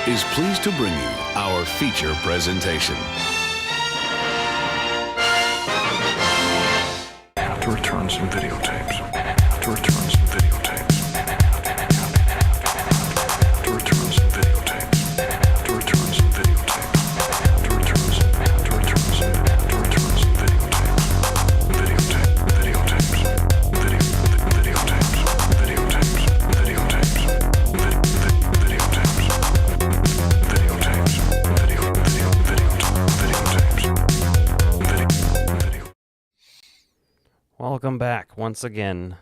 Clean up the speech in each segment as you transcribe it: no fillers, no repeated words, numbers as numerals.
is pleased to bring you our feature presentation. Have to return some videotapes. Have to return some videotapes. Have to return some videotapes. Have to return some videotapes. Have to return some. Have to return some. Have to return some videotapes. Videotapes. Videotapes. Videotapes. Videotapes. Videotapes. Welcome back once again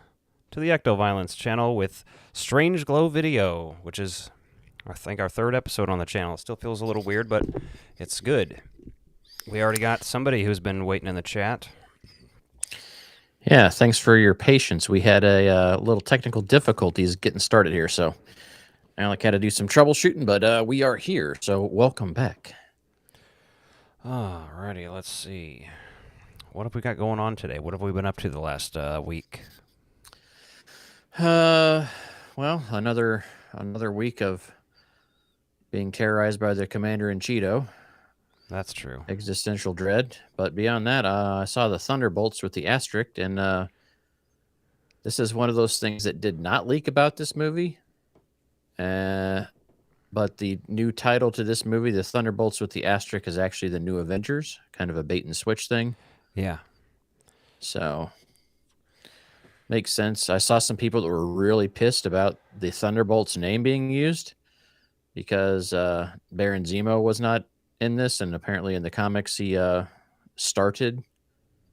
to the Ectoviolence channel with Strange Glow Video, which is, I think, our third episode on the channel. It still feels a little weird, but it's good. We already got somebody who's been waiting in the chat. Yeah, thanks for your patience. We had a little technical difficulties getting started here, so Alec had to do some troubleshooting, but we are here, so welcome back. Alrighty, let's see. What have we got going on today? What have we been up to the last week? Well, another week of being terrorized by the commander in Cheeto. That's true. Existential dread. But beyond that, I saw the Thunderbolts with the asterisk, and this is one of those things that did not leak about this movie. But the new title to this movie, the Thunderbolts with the asterisk, is actually the New Avengers, kind of a bait and switch thing. Yeah. So makes sense. I saw some people that were really pissed about the Thunderbolts name being used because Baron Zemo was not in this, and apparently in the comics he started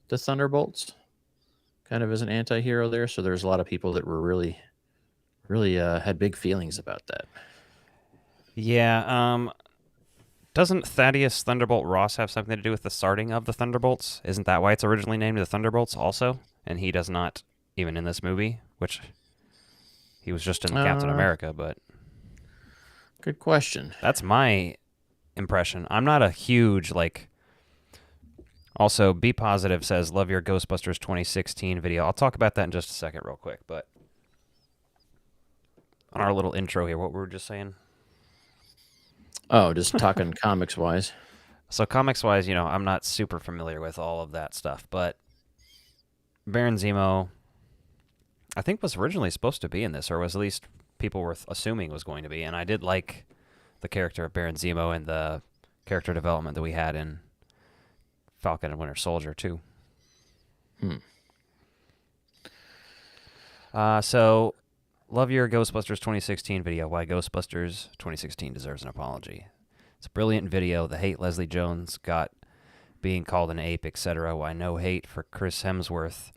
the Thunderbolts kind of as an anti-hero there. So there's a lot of people that were really had big feelings about that. Yeah, doesn't Thaddeus Thunderbolt Ross have something to do with the starting of the Thunderbolts? Isn't that why it's originally named the Thunderbolts also? And he does not even in this movie, which he was just in Captain America, but... Good question. That's my impression. I'm not a huge, like... Also, Be Positive says, love your Ghostbusters 2016 video. I'll talk about that in just a second real quick, but... On our little intro here, what were we just saying? Oh, just talking comics-wise. So comics-wise, you know, I'm not super familiar with all of that stuff, but Baron Zemo, I think, was originally supposed to be in this, or was at least people were assuming was going to be, and I did like the character of Baron Zemo and the character development that we had in Falcon and Winter Soldier, too. So... Love your Ghostbusters 2016 video. Why Ghostbusters 2016 deserves an apology. It's a brilliant video. The hate Leslie Jones got being called an ape, etc. Why no hate for Chris Hemsworth.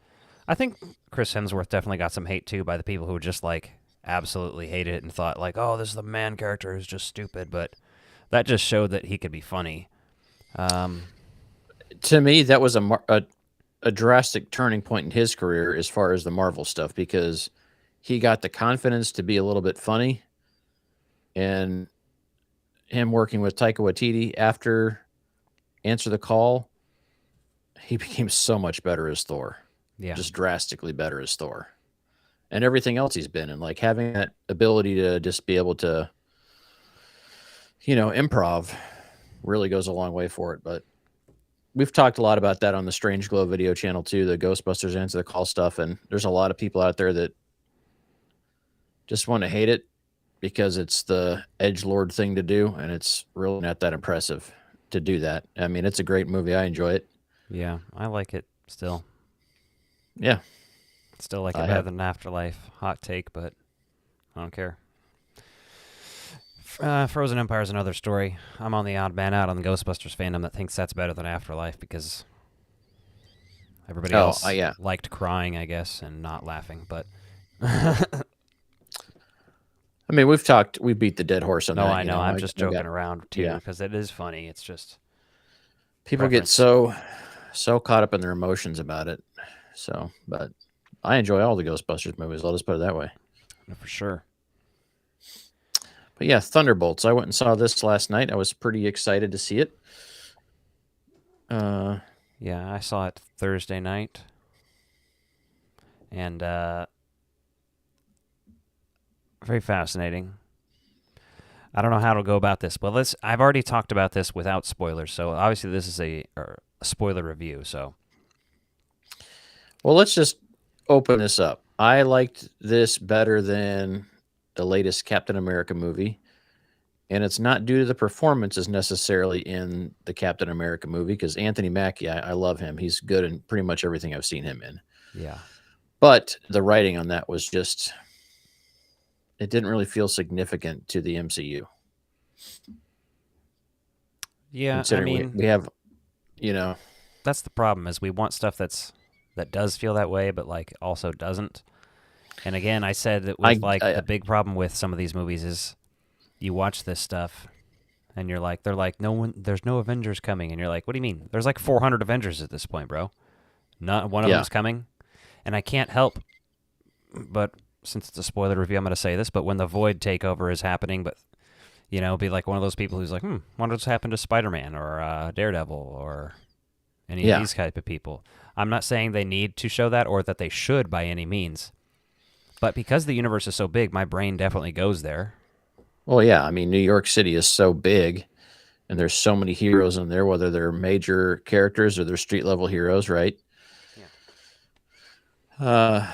I think Chris Hemsworth definitely got some hate too by the people who just like absolutely hated it and thought like, oh, this is the man character who's just stupid. But that just showed that he could be funny. To me, that was a drastic turning point in his career as far as the Marvel stuff, because he got the confidence to be a little bit funny, and him working with Taika Waititi after Answer the Call, he became so much better as Thor. Yeah. Just drastically better as Thor. And everything else he's been in, like having that ability to just be able to, you know, improv really goes a long way for it. But we've talked a lot about that on the Strange Glow video channel too, the Ghostbusters Answer the Call stuff. And there's a lot of people out there that just want to hate it because it's the edgelord thing to do, and it's really not that impressive to do that. I mean, it's a great movie. I enjoy it. Yeah, I like it still. Yeah. Still like it better than Afterlife. Hot take, but I don't care. Frozen Empire is another story. I'm on the odd man out on the Ghostbusters fandom that thinks that's better than Afterlife because everybody else liked crying, I guess, and not laughing, but... I mean, we beat the dead horse on that. No, I know. I'm just joking around, too, because it is funny. It's just... People get so caught up in their emotions about it. So, but I enjoy all the Ghostbusters movies. I'll just put it that way. No, for sure. But yeah, Thunderbolts. I went and saw this last night. I was pretty excited to see it. Yeah, I saw it Thursday night. And very fascinating. I don't know how to go about this. Well, I've already talked about this without spoilers, so obviously this is a spoiler review. So, Well, let's just open this up. I liked this better than the latest Captain America movie. And it's not due to the performances necessarily in the Captain America movie, because Anthony Mackie, I love him. He's good in pretty much everything I've seen him in. yeah. But the writing on that was just, it didn't really feel significant to the MCU. Yeah, I Considering mean, we have, you know, that's the problem is we want stuff that does feel that way, but like also doesn't. And again, I said that with the big problem with some of these movies is you watch this stuff and you're like, they're like, there's no Avengers coming. And you're like, what do you mean? There's like 400 Avengers at this point, bro. Not one of them's coming. And I can't help, but since it's a spoiler review, I'm going to say this, but when the Void takeover is happening, but, be like one of those people who's like, wonder what's happened to Spider-Man or Daredevil or any of these type of people. I'm not saying they need to show that or that they should by any means. But because the universe is so big, my brain definitely goes there. well, yeah, I mean, New York City is so big and there's so many heroes in there, whether they're major characters or they're street level heroes, right? Yeah.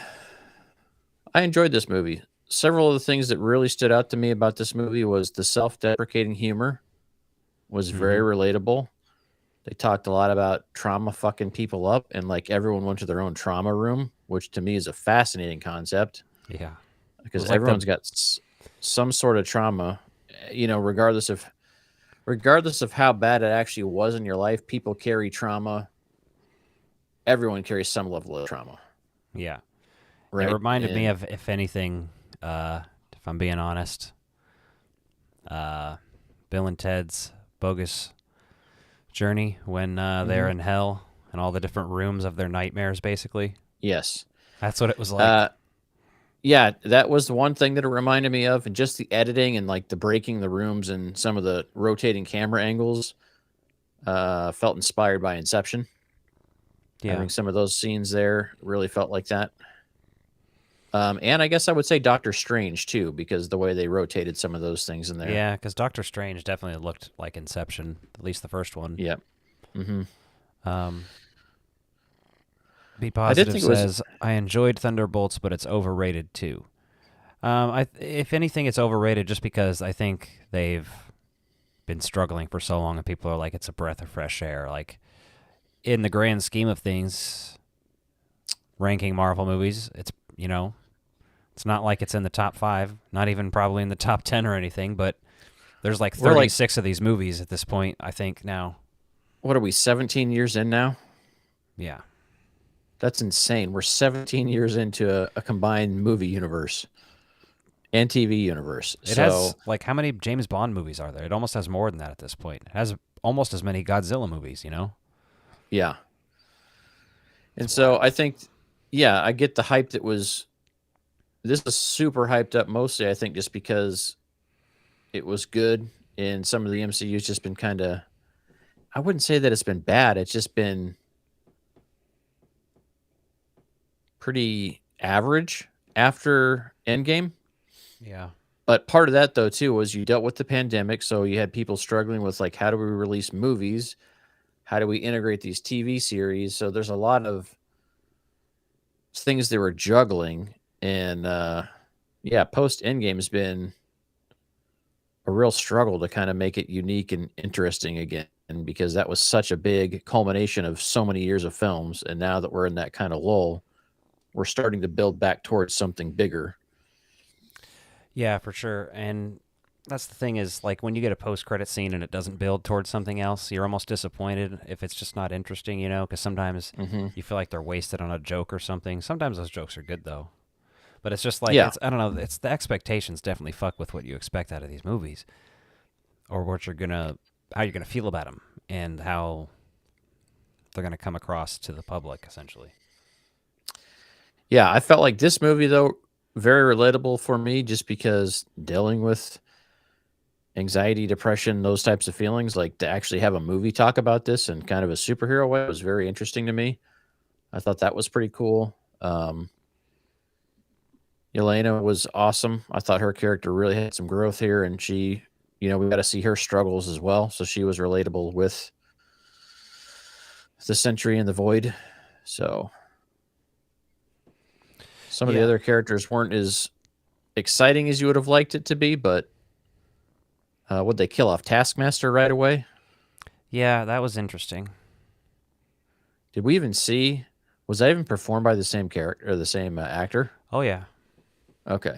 I enjoyed this movie. Several of the things that really stood out to me about this movie was the self-deprecating humor was very relatable. They talked a lot about trauma fucking people up, and like everyone went to their own trauma room, which to me is a fascinating concept. Yeah. Because everyone's got some sort of trauma, regardless of how bad it actually was in your life. People carry trauma. Everyone carries some level of trauma. Yeah. Right? It reminded me of, if anything, if I'm being honest, Bill and Ted's Bogus Journey when they're in hell and all the different rooms of their nightmares, basically. Yes. That's what it was like. Yeah, that was the one thing that it reminded me of, and just the editing and like the breaking the rooms and some of the rotating camera angles felt inspired by Inception. Yeah. Having some of those scenes there really felt like that. And I guess I would say Doctor Strange too, because the way they rotated some of those things in there. Yeah, because Doctor Strange definitely looked like Inception, at least the first one. Yep. Be Positive says, I enjoyed Thunderbolts, but it's overrated too. If anything, it's overrated just because I think they've been struggling for so long and people are like, it's a breath of fresh air. Like, in the grand scheme of things, ranking Marvel movies, it's not like it's in the top 5, not even probably in the top 10 or anything, but there's like 36 of these movies at this point, I think, now. What are we, 17 years in now? Yeah. That's insane. We're 17 years into a combined movie universe and TV universe. It has, like, how many James Bond movies are there? It almost has more than that at this point. It has almost as many Godzilla movies, Yeah. And so I think, I get the hype that was... This is super hyped up mostly, I think, just because it was good, and some of the MCU's just been kind of... I wouldn't say that it's been bad. It's just been pretty average after Endgame. Yeah. But part of that, though, too, was you dealt with the pandemic, so you had people struggling with, like, how do we release movies? How do we integrate these TV series? So there's a lot of things they were juggling. And, post Endgame has been a real struggle to kind of make it unique and interesting again, because that was such a big culmination of so many years of films. And now that we're in that kind of lull, we're starting to build back towards something bigger. Yeah, for sure. And that's the thing is, like, when you get a post-credit scene and it doesn't build towards something else, you're almost disappointed if it's just not interesting, because sometimes you feel like they're wasted on a joke or something. Sometimes those jokes are good, though. But it's just like, I don't know, it's the expectations definitely fuck with what you expect out of these movies, or how you're gonna feel about them, and how they're gonna come across to the public, essentially. Yeah, I felt like this movie, though, very relatable for me, just because dealing with anxiety, depression, those types of feelings, like to actually have a movie talk about this in kind of a superhero way was very interesting to me. I thought that was pretty cool. Yelena was awesome. I thought her character really had some growth here, and she, we got to see her struggles as well. So she was relatable with the Sentry and the Void. So some of the other characters weren't as exciting as you would have liked it to be, but would they kill off Taskmaster right away? Yeah, that was interesting. Did we even see? Was that even performed by the same character or the same actor? Oh yeah. Okay.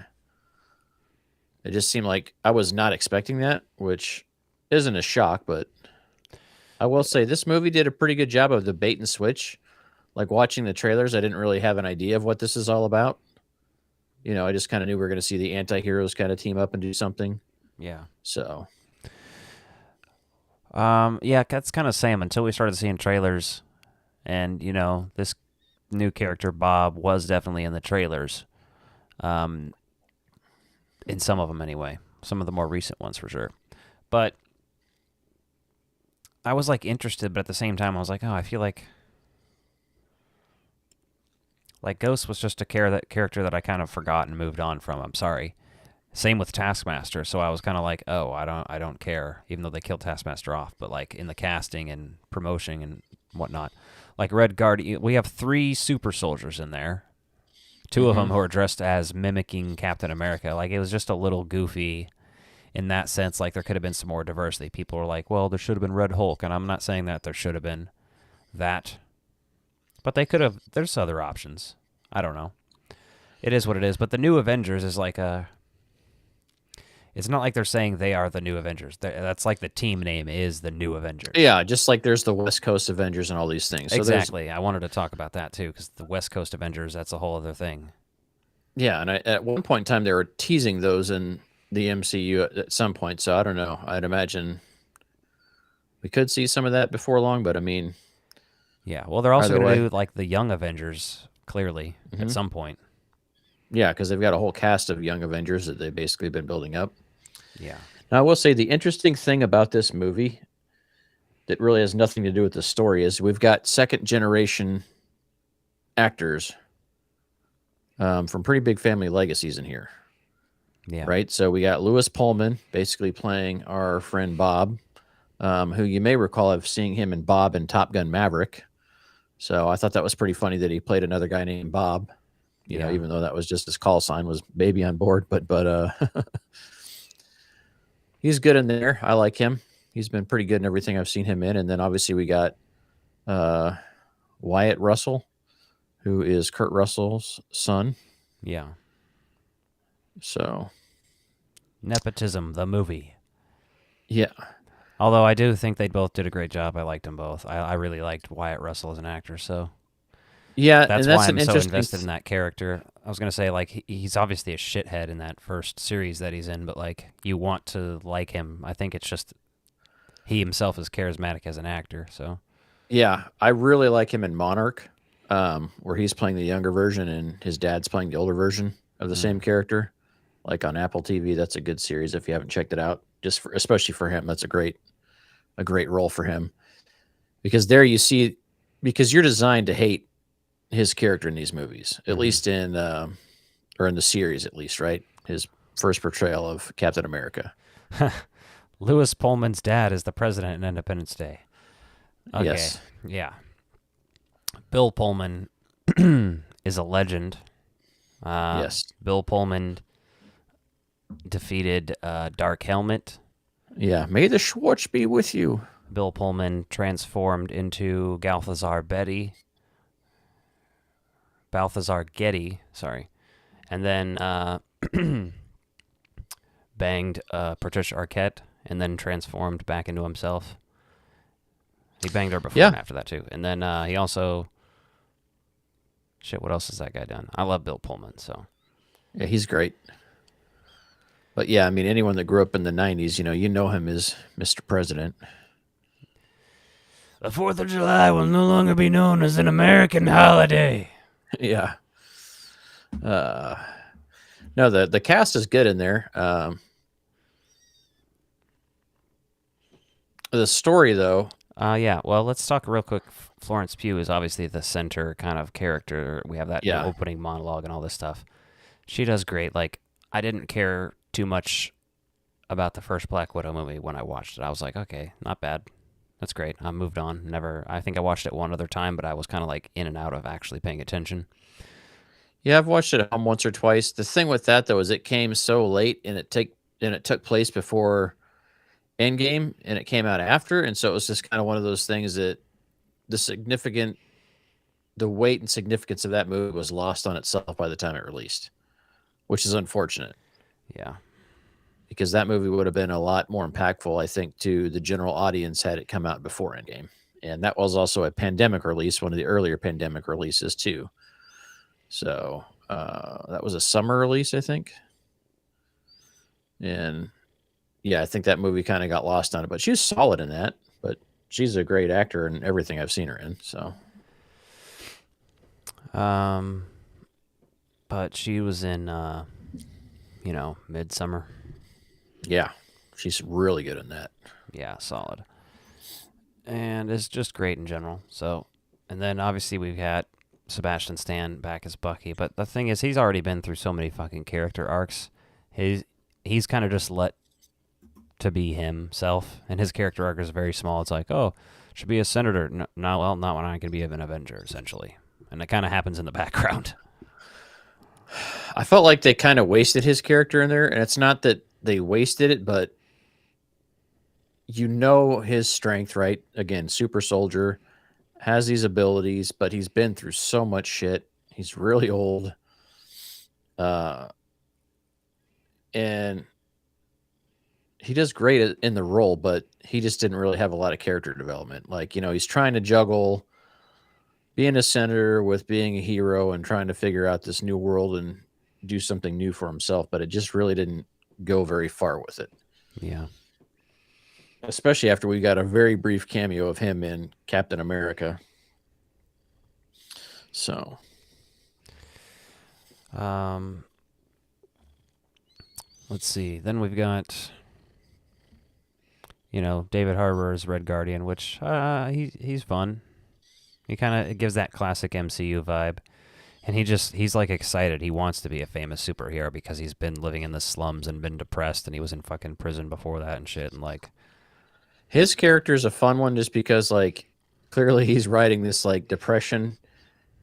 It just seemed like I was not expecting that, which isn't a shock, but I will say this movie did a pretty good job of the bait and switch. Like watching the trailers, I didn't really have an idea of what this is all about. I just kind of knew we were going to see the anti-heroes kind of team up and do something. Yeah. So, yeah, that's kind of same until we started seeing trailers, and this new character Bob was definitely in the trailers, in some of them anyway, some of the more recent ones for sure. But I was like interested, but at the same time I was like, oh, I feel like Ghost was just a character that I kind of forgot and moved on from. I'm sorry. Same with Taskmaster, so I was kind of like, oh, I don't care, even though they killed Taskmaster off. But like in the casting and promotion and whatnot, like Red Guardian, we have 3 super soldiers in there. 2 of them who are dressed as mimicking Captain America. Like it was just a little goofy in that sense. Like there could have been some more diversity. People were like, well, there should have been Red Hulk, and I'm not saying that there should have been that. But they could have. There's other options. I don't know. It is what it is. But the New Avengers is like a. It's not like they're saying they are the New Avengers. That's like the team name is the New Avengers. Yeah, just like there's the West Coast Avengers and all these things. So exactly. I wanted to talk about that too, because the West Coast Avengers, that's a whole other thing. Yeah, and at one point in time, they were teasing those in the MCU at some point. So I don't know. I'd imagine we could see some of that before long, but I mean. Yeah, well, they're also going to do like the Young Avengers, clearly, at some point. Yeah, because they've got a whole cast of Young Avengers that they've basically been building up. Yeah. Now, I will say the interesting thing about this movie that really has nothing to do with the story is we've got second-generation actors from pretty big family legacies in here. Yeah. Right? So we got Lewis Pullman basically playing our friend Bob, who you may recall of seeing him in Bob and Top Gun Maverick. So I thought that was pretty funny that he played another guy named Bob, even though that was just his call sign was baby on board. But he's good in there. I like him. He's been pretty good in everything I've seen him in. And then obviously we got Wyatt Russell, who is Kurt Russell's son. Yeah. So. Nepotism, the movie. Yeah. Although I do think they both did a great job. I liked them both. I really liked Wyatt Russell as an actor, so yeah, that's why I'm so invested in that character. I was gonna say like he's obviously a shithead in that first series that he's in, but like you want to like him. I think it's just he himself is charismatic as an actor. So yeah, I really like him in Monarch, where he's playing the younger version and his dad's playing the older version of the same character. Like on Apple TV, that's a good series if you haven't checked it out. Especially for him, that's a great role for him, because there you see, because you're designed to hate his character in these movies, at least in or in the series, at least, right? His first portrayal of Captain America. Lewis Pullman's dad is the president in Independence Day. Okay. Yes. Yeah. Bill Pullman is a legend. Yes. Bill Pullman defeated Dark Helmet. Yeah. May the Schwartz be with you. Bill Pullman transformed into Balthazar Getty, sorry. And then banged Patricia Arquette and then transformed back into himself. He banged her before and after that too. And then he also... Shit, what else has that guy done? I love Bill Pullman, so... Yeah, he's great. But yeah, I mean, anyone that grew up in the 90s, you know him as Mr. President. The 4th of July will no longer be known as an American holiday. Yeah. No, the cast is good in there. The story, though. Yeah, well, let's talk real quick. Florence Pugh is obviously the center kind of character. We have that opening monologue and all this stuff. She does great. Like, I didn't care too much about the first Black Widow movie when I watched it. I was like, okay, not bad. That's great. I moved on. I think I watched it one other time, but I was kind of like in and out of actually paying attention. Yeah, I've watched it once or twice. The thing with that though is it came so late, and it took place before Endgame, and it came out after, and so it was just kind of one of those things that the weight and significance of that movie was lost on itself by the time it released, which is unfortunate. Yeah. Because that movie would have been a lot more impactful, I think, to the general audience had it come out before Endgame. And that was also a pandemic release, one of the earlier pandemic releases, too. So that was a summer release, I think. And yeah, I think that movie kind of got lost on it. But she was solid in that. But she's a great actor in everything I've seen her in. So, but she was in, Midsummer. yeah, she's really good in that. Yeah, solid. And it's just great in general. So, and then obviously we've got Sebastian Stan back as Bucky. But the thing is, he's already been through so many fucking character arcs. He's kind of just let to be himself, and his character arc is very small. It's like, oh, should be a senator. No, well, not when I can be an Avenger, essentially. And it kind of happens in the background. I felt like they kind of wasted his character in there, and it's not that they wasted it, but you know his strength, right? Again, super soldier, has these abilities, but he's been through so much shit. He's really old. And he does great in the role, but he just didn't really have a lot of character development. Like, he's trying to juggle being a senator with being a hero and trying to figure out this new world and do something new for himself, but it just really didn't go very far with it. Yeah. Especially after we got a very brief cameo of him in Captain America. So, let's see. Then we've got, David Harbour's Red Guardian, which he's fun. He kind of gives that classic MCU vibe. And he's like excited. He wants to be a famous superhero because he's been living in the slums and been depressed, and he was in fucking prison before that and shit. And like, his character is a fun one just because like clearly he's riding this like depression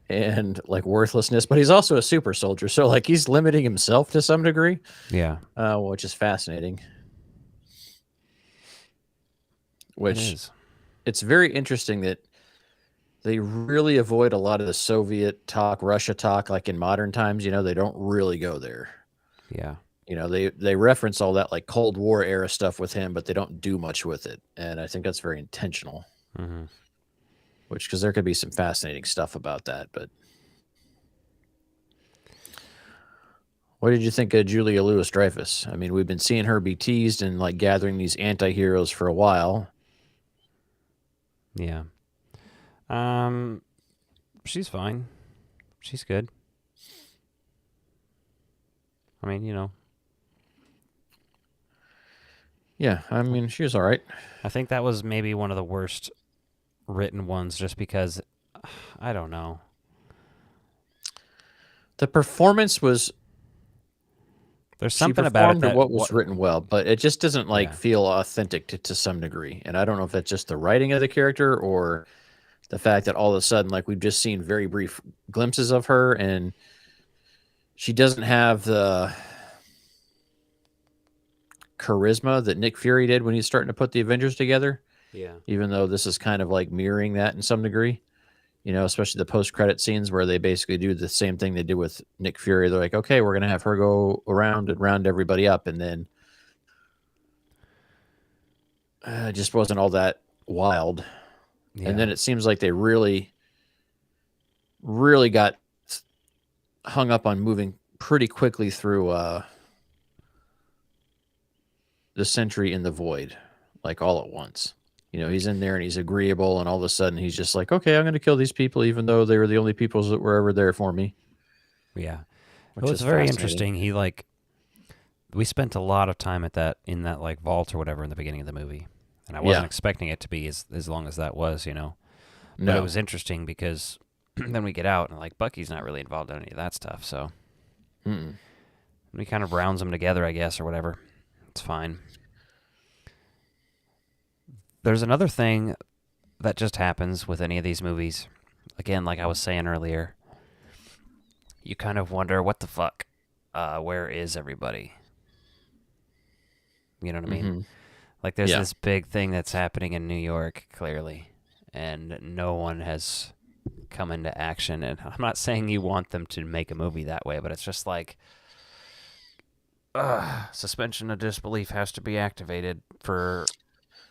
and like worthlessness, but he's also a super soldier. So like he's limiting himself to some degree. Yeah. Which is fascinating. Which it's very interesting that they really avoid a lot of the Soviet talk, Russia talk, like in modern times. They don't really go there. Yeah. They reference all that like Cold War era stuff with him, but they don't do much with it. And I think that's very intentional. Mm-hmm. Which, because there could be some fascinating stuff about that. But what did you think of Julia Louis-Dreyfus? I mean, we've been seeing her be teased and like gathering these anti-heroes for a while. Yeah. She's fine. She's good. I mean, Yeah, I mean, she was all right. I think that was maybe one of the worst written ones just because, I don't know. The performance was... There's something about it that... what was written well, but it just doesn't feel authentic to some degree. And I don't know if that's just the writing of the character or the fact that all of a sudden, like, we've just seen very brief glimpses of her and she doesn't have the charisma that Nick Fury did when he's starting to put the Avengers together. Yeah. Even though this is kind of like mirroring that in some degree, especially the post-credit scenes where they basically do the same thing they did with Nick Fury. They're like, okay, we're going to have her go around and round everybody up. And then it just wasn't all that wild. Yeah. And then it seems like they really, really got hung up on moving pretty quickly through the Sentry in the Void, like all at once. He's in there and he's agreeable, and all of a sudden he's just like, okay, I'm going to kill these people, even though they were the only people that were ever there for me. Yeah. It was very interesting. We spent a lot of time in that like vault or whatever in the beginning of the movie. And I wasn't expecting it to be as long as that was, But it was interesting because then we get out and like Bucky's not really involved in any of that stuff. So we kind of rounds them together, I guess, or whatever. It's fine. There's another thing that just happens with any of these movies. Again, like I was saying earlier, you kind of wonder, what the fuck? Where is everybody? You know what I mean? Mm-hmm. Like, there's Yeah. this big thing that's happening in New York, clearly, and no one has come into action. And I'm not saying you want them to make a movie that way, but it's just like, suspension of disbelief has to be activated for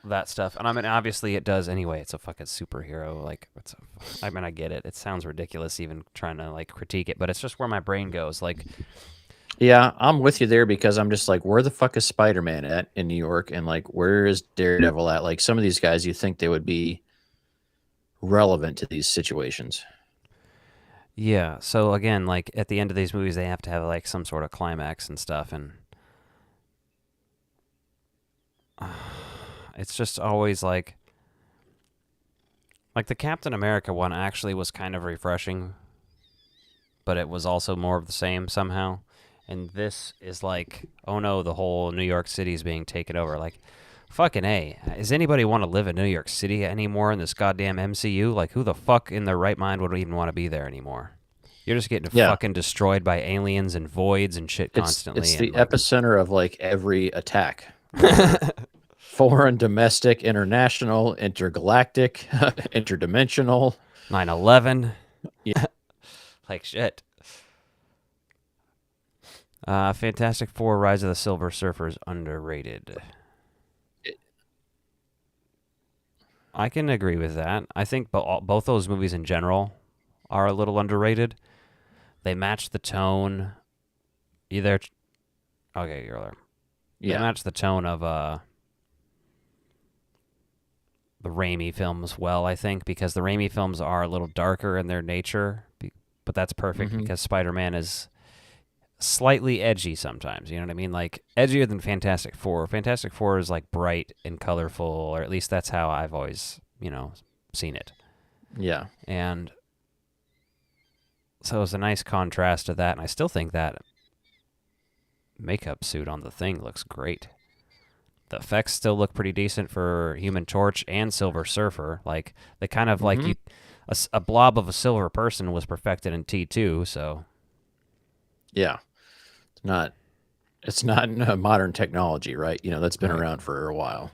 that stuff. And I mean, obviously it does anyway. It's a fucking superhero. Like, I mean, I get it. It sounds ridiculous even trying to like critique it, but it's just where my brain goes. Like, Yeah, I'm with you there because I'm just like, where the fuck is Spider-Man at in New York? And like, where is Daredevil at? Like, some of these guys, you think they would be relevant to these situations. yeah. So again, like at the end of these movies, they have to have like some sort of climax and stuff, and it's just always like the Captain America one actually was kind of refreshing, but it was also more of the same somehow. And this is like, oh no, the whole New York City is being taken over. Like, fucking A. Does anybody want to live in New York City anymore in this goddamn MCU? Like, who the fuck in their right mind would even want to be there anymore? You're just getting fucking destroyed by aliens and voids and shit constantly. It's the and, epicenter of like every attack. Foreign, domestic, international, intergalactic, interdimensional. 9/11. Yeah. Like shit. Fantastic Four: Rise of the Silver Surfer is underrated. I can agree with that. I think both those movies in general are a little underrated. They match the tone. Okay, you're there. They match the tone of the Raimi films well, I think, because the Raimi films are a little darker in their nature, but that's perfect because Spider-Man is slightly edgy sometimes, you know what I mean? Like, edgier than Fantastic Four. Fantastic Four is like bright and colorful, or at least that's how I've always, seen it. Yeah. And so it's a nice contrast to that, and I still think that makeup suit on the Thing looks great. The effects still look pretty decent for Human Torch and Silver Surfer. Like, they kind of like a blob of a silver person was perfected in T2, so Yeah. It's not modern technology, right? That's been around for a while.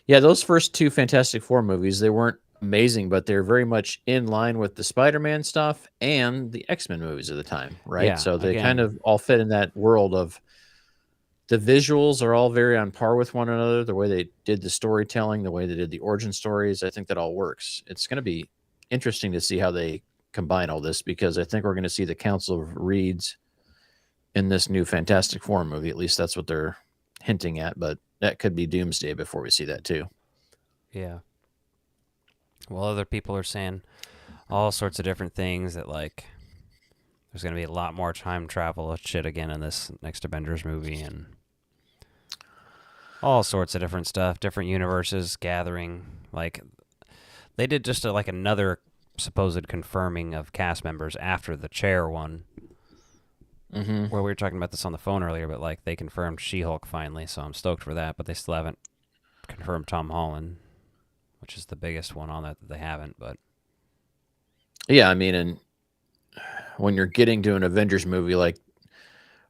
Yeah, those first two Fantastic Four movies, they weren't amazing, but they're very much in line with the Spider-Man stuff and the X-Men movies of the time, right? Yeah, So they again, kind of all fit in that world of the visuals are all very on par with one another. The way they did the storytelling, the way they did the origin stories, I think that all works. It's going to be interesting to see how they combine all this, because I think we're going to see the Council of Reeds in this new Fantastic Four movie. At least that's what they're hinting at, but that could be Doomsday before we see that too. yeah. Well, other people are saying all sorts of different things, that like there's going to be a lot more time travel shit again in this next Avengers movie, and all sorts of different stuff, different universes gathering. Like, they did just like another supposed confirming of cast members after the Chair one, where we were talking about this on the phone earlier, but like they confirmed She-Hulk finally, so I'm stoked for that, but they still haven't confirmed Tom Holland, which is the biggest one on that they haven't. But yeah, I mean, and when you're getting to an Avengers movie, like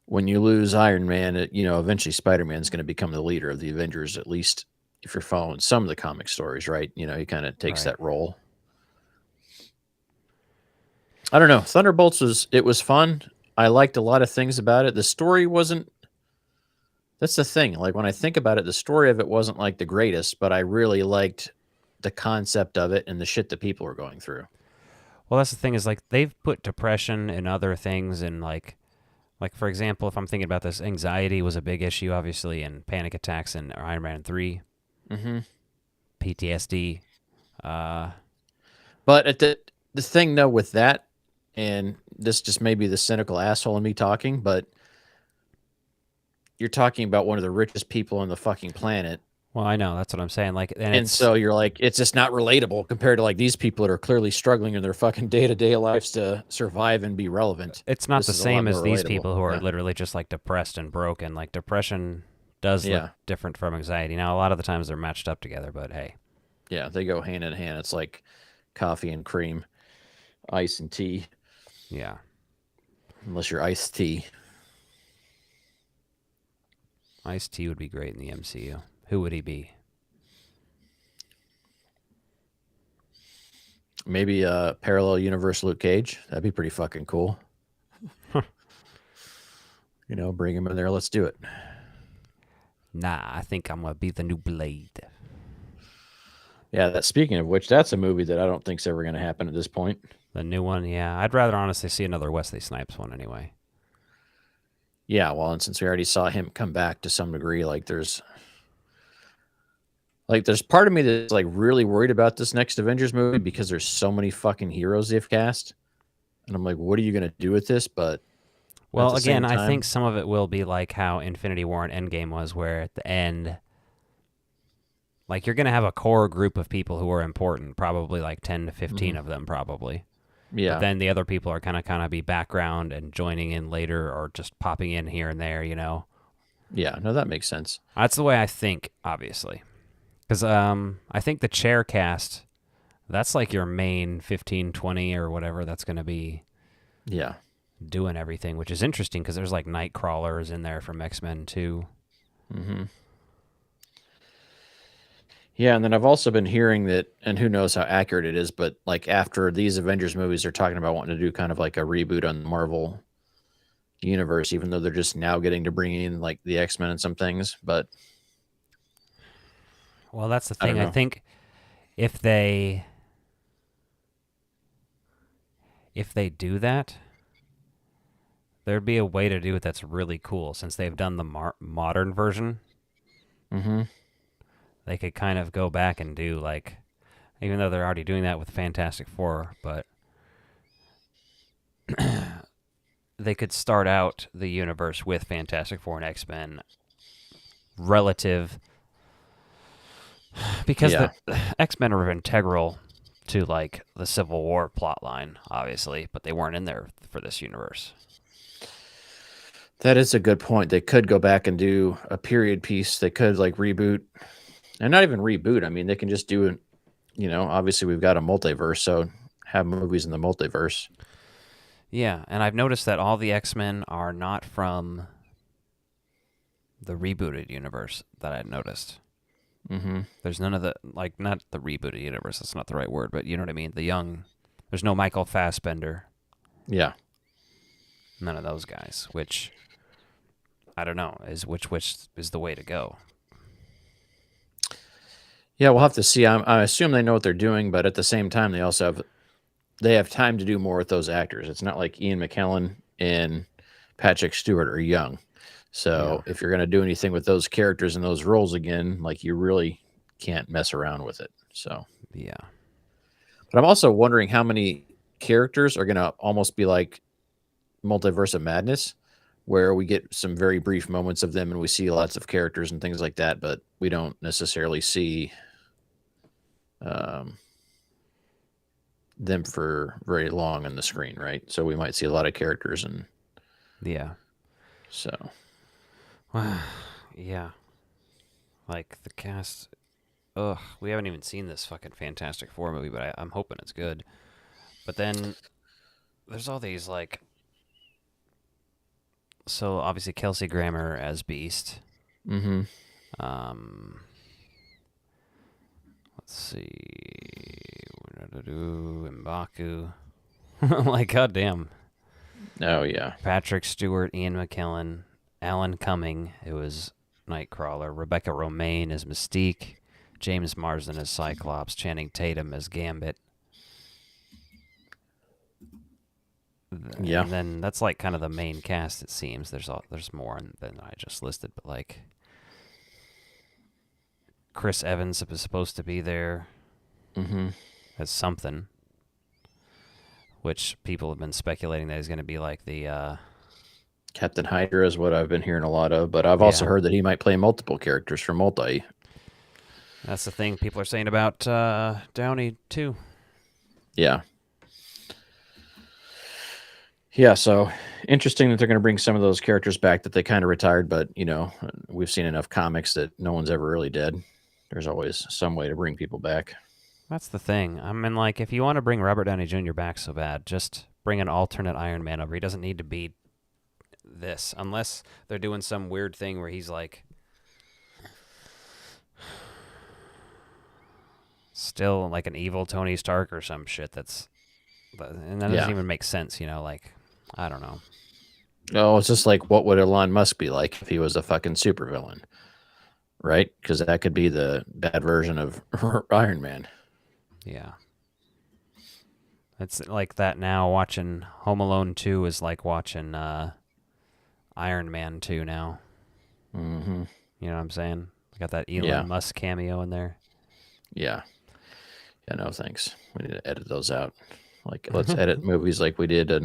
when you lose Iron Man, eventually Spider-Man's going to become the leader of the Avengers, at least if you're following some of the comic stories, right? He kind of takes that role. I don't know. Thunderbolts was fun. I liked a lot of things about it. The story wasn't, that's the thing. Like, when I think about it, the story of it wasn't like the greatest, but I really liked the concept of it and the shit that people were going through. well, that's the thing, is like they've put depression and other things in like for example, if I'm thinking about this, anxiety was a big issue, obviously, and panic attacks in Iron Man 3, PTSD. But at the thing though with that, and this just may be the cynical asshole in me talking, but you're talking about one of the richest people on the fucking planet. Well, I know, that's what I'm saying. Like, and so you're like, it's just not relatable compared to like these people that are clearly struggling in their fucking day-to-day lives to survive and be relevant. It's not the same as these relatable. people who are literally just like depressed and broken. Like, depression does look Yeah. different from Anxiety. Now, a lot of the times they're matched up together, but hey. Yeah, they go hand in hand. It's like coffee and cream, ice and tea, Yeah. unless you're iced tea. Ice-T would be great in the MCU. Who would he be? Maybe a parallel universe Luke Cage. That'd be pretty fucking cool. Bring him in there. Let's do it. Nah, I think I'm going to be the new Blade. Yeah, speaking of which, that's a movie that I don't think's ever going to happen at this point. The new one, yeah. I'd rather honestly see another Wesley Snipes one anyway. Yeah, well, and since we already saw him come back to some degree, there's part of me that's really worried about this next Avengers movie because there's so many fucking heroes they've cast. And I'm like, what are you going to do with this? But well, again, I think some of it will be like how Infinity War and Endgame was, where at the end, you're going to have a core group of people who are important, probably 10 to 15 of them, probably. Yeah. But then the other people are kind of be background and joining in later or just popping in here and there, Yeah, no, that makes sense. That's the way I think, obviously. Because I think the chair cast, that's your main 15, 20 or whatever that's going to be doing everything, which is interesting because there's Nightcrawlers in there from X-Men too. Mm-hmm. Yeah, and then I've also been hearing that, and who knows how accurate it is, but after these Avengers movies, they're talking about wanting to do kind of a reboot on the Marvel universe, even though they're just now getting to bring in the X-Men and some things. But well, that's the thing. I I think if they do that, there'd be a way to do it that's really cool. Since they've done the modern version, they could kind of go back and do even though they're already doing that with Fantastic Four, but they could start out the universe with Fantastic Four and X-Men relative, because the X-Men are integral to the Civil War plotline, obviously, but they weren't in there for this universe. That is a good point. They could go back and do a period piece. They could reboot, and not even reboot. I mean, they can just do it. Obviously we've got a multiverse, so have movies in the multiverse. Yeah, and I've noticed that all the X-Men are not from the rebooted universe that I noticed. Mm-hmm. There's none of the, not the rebooted universe, that's not the right word, but you know what I mean? There's no Michael Fassbender. Yeah. None of those guys, which, I don't know, which is the way to go. Yeah, we'll have to see. I assume they know what they're doing, but at the same time, they have time to do more with those actors. It's not like Ian McKellen and Patrick Stewart are young. So if you're going to do anything with those characters and those roles again, you really can't mess around with it. So yeah. But I'm also wondering how many characters are going to almost be like Multiverse of Madness, where we get some very brief moments of them and we see lots of characters and things like that, but we don't necessarily see them for very long on the screen, right? So we might see a lot of characters and so yeah, the cast. We haven't even seen this fucking Fantastic Four movie, but I'm hoping it's good. But then there's all these so obviously Kelsey Grammer as Beast. Mm-hmm. Let's see, M'Baku. Goddamn. Oh yeah. Patrick Stewart, Ian McKellen, Alan Cumming, who was Nightcrawler, Rebecca Romaine as Mystique, James Marsden as Cyclops, Channing Tatum as Gambit. Yeah. And then that's kind of the main cast, it seems. There's more than I just listed, but Chris Evans is supposed to be there as something, which people have been speculating that he's going to be the Captain Hydra is what I've been hearing a lot of, but I've also heard that he might play multiple characters for multi. That's the thing people are saying about Downey too. Yeah. Yeah, so interesting that they're going to bring some of those characters back that they kind of retired, but we've seen enough comics that no one's ever really dead. There's always some way to bring people back. That's the thing. I mean, like, if you want to bring Robert Downey Jr. back so bad, just bring an alternate Iron Man over. He doesn't need to be this, unless they're doing some weird thing where he's like still like an evil Tony Stark or some shit. And that doesn't even make sense. Like, I don't know. Oh, it's just like, what would Elon Musk be like if he was a fucking supervillain, right? Because that could be the bad version of Iron Man. Yeah. It's like that now. Watching Home Alone 2 is like watching Iron Man 2 now. Mm-hmm. You know what I'm saying? Got that Elon Musk cameo in there. Yeah. Yeah, no thanks. We need to edit those out. Like, let's edit movies like we did in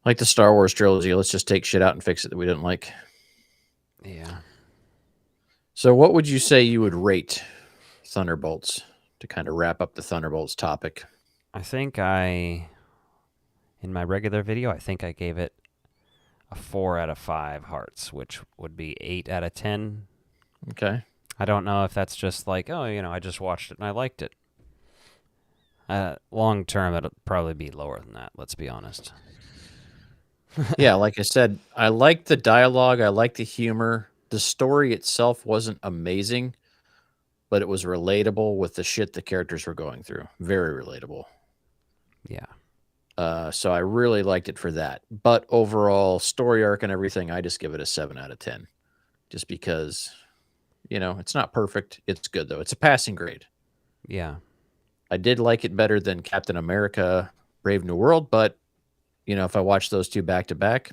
like the Star Wars trilogy. Let's just take shit out and fix it that we didn't like. Yeah. So what would you say you would rate Thunderbolts to kind of wrap up the Thunderbolts topic? I think in my regular video, I think I gave it a 4 out of 5 hearts, which would be 8 out of 10. Okay. I don't know if that's just like, I just watched it and I liked it. Long term, it'll probably be lower than that, let's be honest. Yeah, like I said, I liked the dialogue. I liked the humor. The story itself wasn't amazing, but it was relatable with the shit the characters were going through. Very relatable. Yeah. So I really liked it for that. But overall, story arc and everything, I just give it a 7 out of 10. Just because, it's not perfect. It's good, though. It's a passing grade. Yeah. I did like it better than Captain America Brave New World, but, if I watch those two back to back,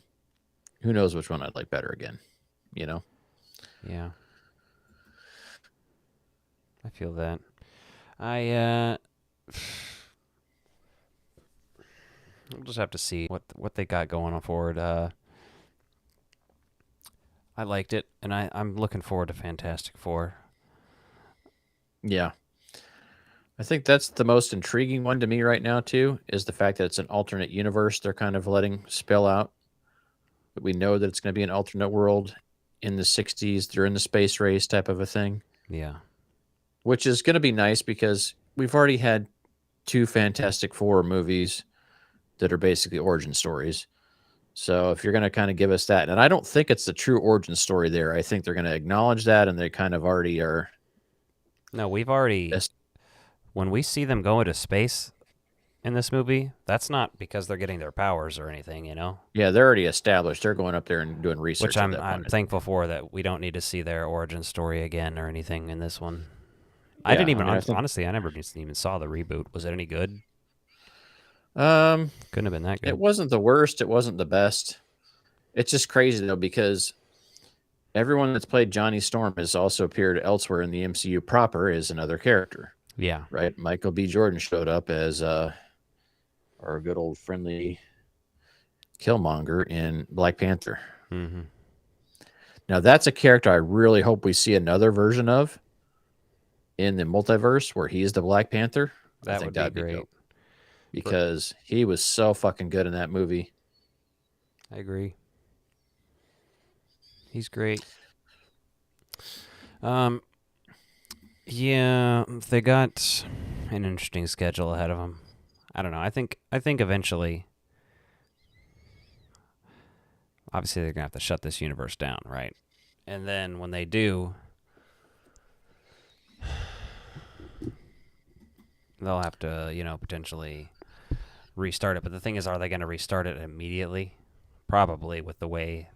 who knows which one I'd like better again, Yeah. I feel that. We'll just have to see what they got going on forward. I liked it, and I'm looking forward to Fantastic Four. Yeah. I think that's the most intriguing one to me right now, too, is the fact that it's an alternate universe they're kind of letting spill out. But we know that it's going to be an alternate world in the 60s during the space race type of a thing. Yeah. Which is going to be nice because we've already had 2 Fantastic Four movies that are basically origin stories. So if you're going to kind of give us that, and I don't think it's the true origin story there. I think they're going to acknowledge that, and they kind of already are. No, we've already... When we see them go into space in this movie, that's not because they're getting their powers or anything, Yeah, they're already established. They're going up there and doing research. Which I'm thankful for, that we don't need to see their origin story again or anything in this one. Yeah, I didn't even, honestly, I never even saw the reboot. Was it any good? Couldn't have been that good. It wasn't the worst. It wasn't the best. It's just crazy, though, because everyone that's played Johnny Storm has also appeared elsewhere in the MCU proper as another character. Yeah. Right. Michael B. Jordan showed up as our good old friendly Killmonger in Black Panther. Mm-hmm. Now, that's a character I really hope we see another version of in the multiverse where he's the Black Panther. I think that'd be great. Dope because he was so fucking good in that movie. I agree. He's great. Yeah, they got an interesting schedule ahead of them. I don't know. I think eventually, obviously, they're gonna have to shut this universe down, right? And then when they do, they'll have to, potentially restart it. But the thing is, are they going to restart it immediately? Probably, with the way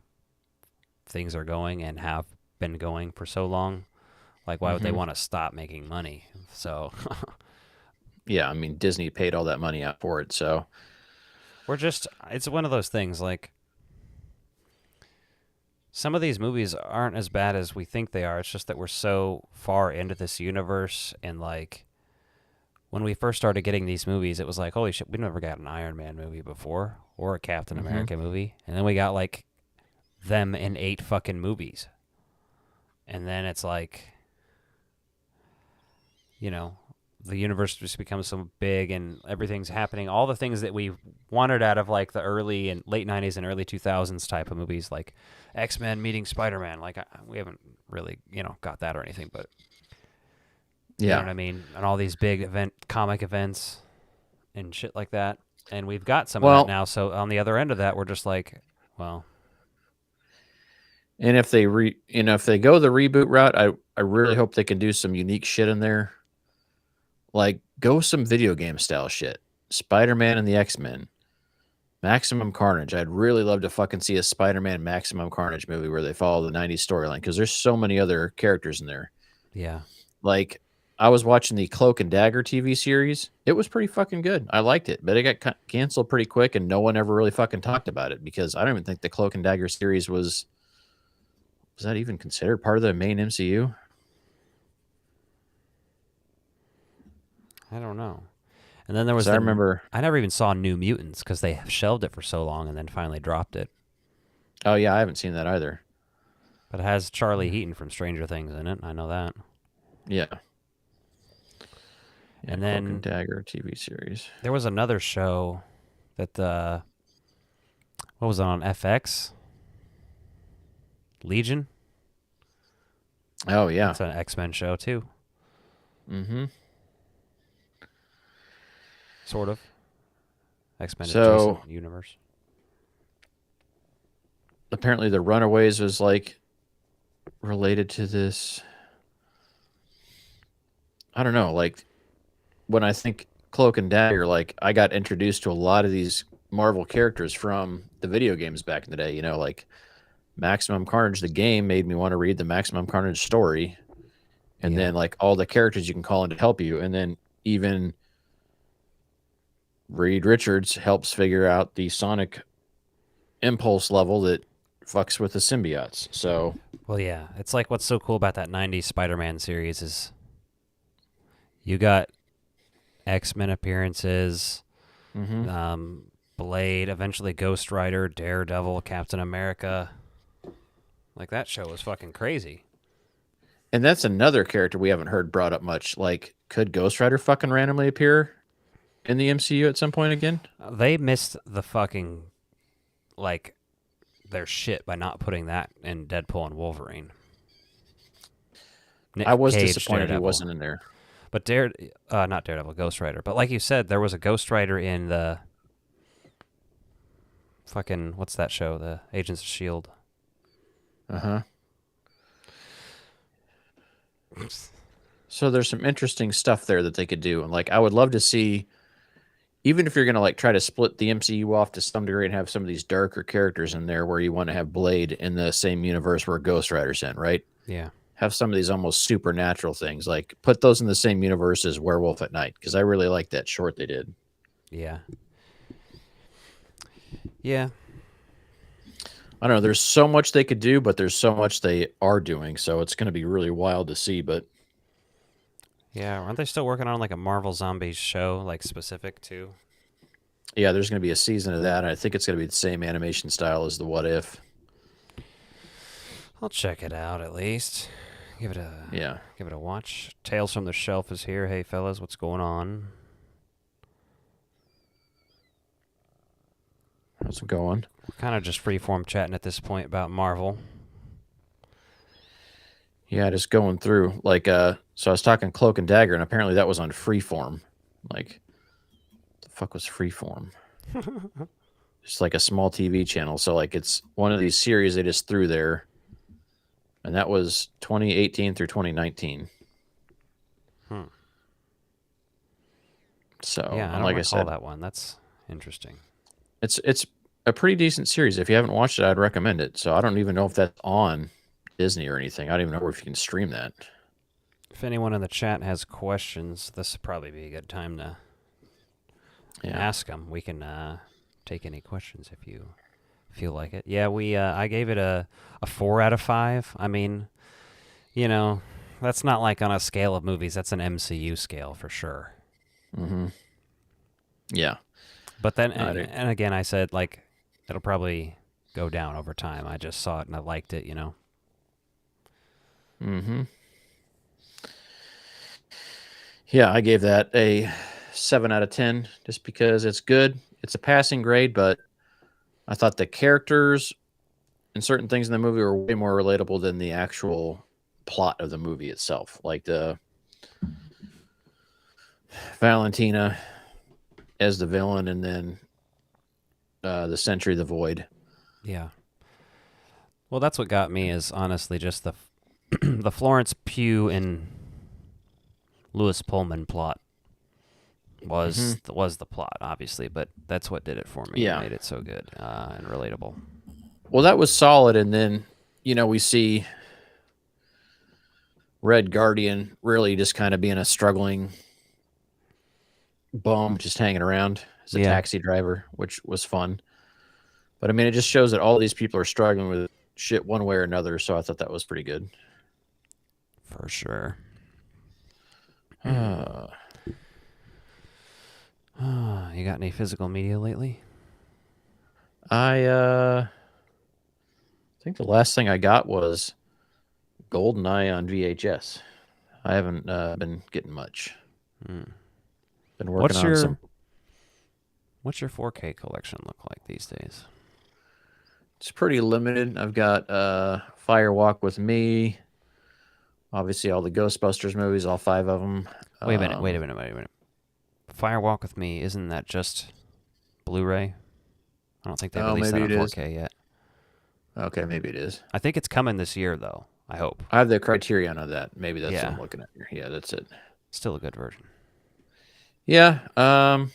things are going and have been going for so long. Like, why would they want to stop making money? So, yeah, I mean, Disney paid all that money out for it, so it's one of those things, like, some of these movies aren't as bad as we think they are. It's just that we're so far into this universe, and, like, when we first started getting these movies, it was like, holy shit, we never got an Iron Man movie before, or a Captain America movie, and then we got, like, them in 8 fucking movies. And then it's like, the universe just becomes so big and everything's happening. All the things that we wanted out of like the early and late 90s and early 2000s type of movies, like X-Men meeting Spider-Man. Like we haven't really, got that or anything, but you know Yeah. what I mean? And all these big comic events and shit like that. And we've got some of Well, that now. So on the other end of that, we're just like, well, and if they if they go the reboot route, I really hope they can do some unique shit in there. Like go some video game style shit. Spider-Man and the X-Men. Maximum Carnage. I'd really love to fucking see a Spider-Man Maximum Carnage movie where they follow the 90s storyline because there's so many other characters in there. yeah. Like I was watching the Cloak and Dagger TV series. It was pretty fucking good. I liked it, but it got canceled pretty quick and no one ever really fucking talked about it because I don't even think the Cloak and Dagger series was that even considered part of the main MCU? I don't know. And then there was I remember. I never even saw New Mutants because they shelved it for so long and then finally dropped it. Oh yeah, I haven't seen that either. But it has Charlie Heaton from Stranger Things in it. I know that. Yeah. And Cloak then and Dagger TV series. there was another show that what was it on FX? Legion. Oh yeah. It's an X-Men show too. Mm-hmm. Sort of. X-Men So- adjacent universe. Apparently the Runaways was like related to this. I don't know, like when I think Cloak and Dagger, like I got introduced to a lot of these Marvel characters from the video games back in the day, like Maximum Carnage, the game made me want to read the Maximum Carnage story. And Yeah. then like all the characters you can call in to help you. And then even Reed Richards helps figure out the sonic impulse level that fucks with the symbiotes. So Well, yeah. It's like what's so cool about that 90s Spider-Man series is you got X-Men appearances, Blade, eventually Ghost Rider, Daredevil, Captain America. Like that show was fucking crazy. and that's another character we haven't heard brought up much. Like, could Ghost Rider fucking randomly appear in the MCU at some point again? They missed the fucking, like, their shit by not putting that in Deadpool and Wolverine. Nick I was Cage, disappointed he Daredevil. wasn't in there. But not Daredevil, Ghost Rider. But like you said, there was a Ghost Rider in the fucking, what's that show? The Agents of S.H.I.E.L.D. Uh-huh. So there's some interesting stuff there that they could do. And like I would love to see, even if you're gonna like try to split the MCU off to some degree and have some of these darker characters in there where you want to have Blade in the same universe where Ghost Rider's in, right? Yeah. Have some of these almost supernatural things, like put those in the same universe as Werewolf at Night, because I really like that short they did. Yeah. Yeah. I don't know. There's so much they could do, but there's so much they are doing. So it's going to be really wild to see. But Yeah. Aren't they still working on like a Marvel Zombies show, like specific to? yeah, there's going to be a season of that. And I think it's going to be the same animation style as the What If. I'll check it out at least. Give it a watch. Tales from the Shelf is here. Hey fellas, what's going on? How's it going? We're kind of just freeform chatting at this point about Marvel. Yeah, just going through. Like, so I was talking Cloak and Dagger, and apparently that was on Freeform. Like, the fuck was Freeform? Just like a small TV channel. So, like, it's one of these series they just threw there. And that was 2018 through 2019. So, Yeah, I and don't like I recall said, that one. That's interesting. it's a pretty decent series. If you haven't watched it, I'd recommend it. So I don't even know if that's on Disney or anything. I don't even know if you can stream that. If anyone in the chat has questions, this would probably be a good time to ask them. We can take any questions if you feel like it. Yeah, I gave it a 4 out of 5. I mean, that's not like on a scale of movies. That's an MCU scale for sure. Mm-hmm. Yeah. But then, I do. and again, I said, like, it'll probably go down over time. I just saw it and I liked it, Mm-hmm. Yeah, I gave that a 7 out of 10 just because it's good. It's a passing grade, but I thought the characters and certain things in the movie were way more relatable than the actual plot of the movie itself. Like the Valentina as the villain, and then the Sentry, the Void. Yeah. Well, that's what got me is honestly just the the Florence Pugh and Lewis Pullman plot was the plot, obviously, but that's what did it for me. Yeah. It made it so good and relatable. Well, that was solid, and then we see Red Guardian really just kind of being a struggling bum, just hanging around as a taxi driver, which was fun. But I mean, it just shows that all these people are struggling with shit one way or another. So I thought that was pretty good. For sure. You got any physical media lately? I think the last thing I got was GoldenEye on VHS. I haven't been getting much. Been working on some. What's your 4K collection look like these days? It's pretty limited. I've got Fire Walk with Me. Obviously, all the Ghostbusters movies, all 5 of them. Wait a minute. Fire Walk with Me, isn't that just Blu-ray? I don't think they released that on 4K yet. Okay, maybe it is. I think it's coming this year, though. I hope. I have the Criterion of that. Maybe that's what I'm looking at here. Yeah, that's it. Still a good version. Yeah. I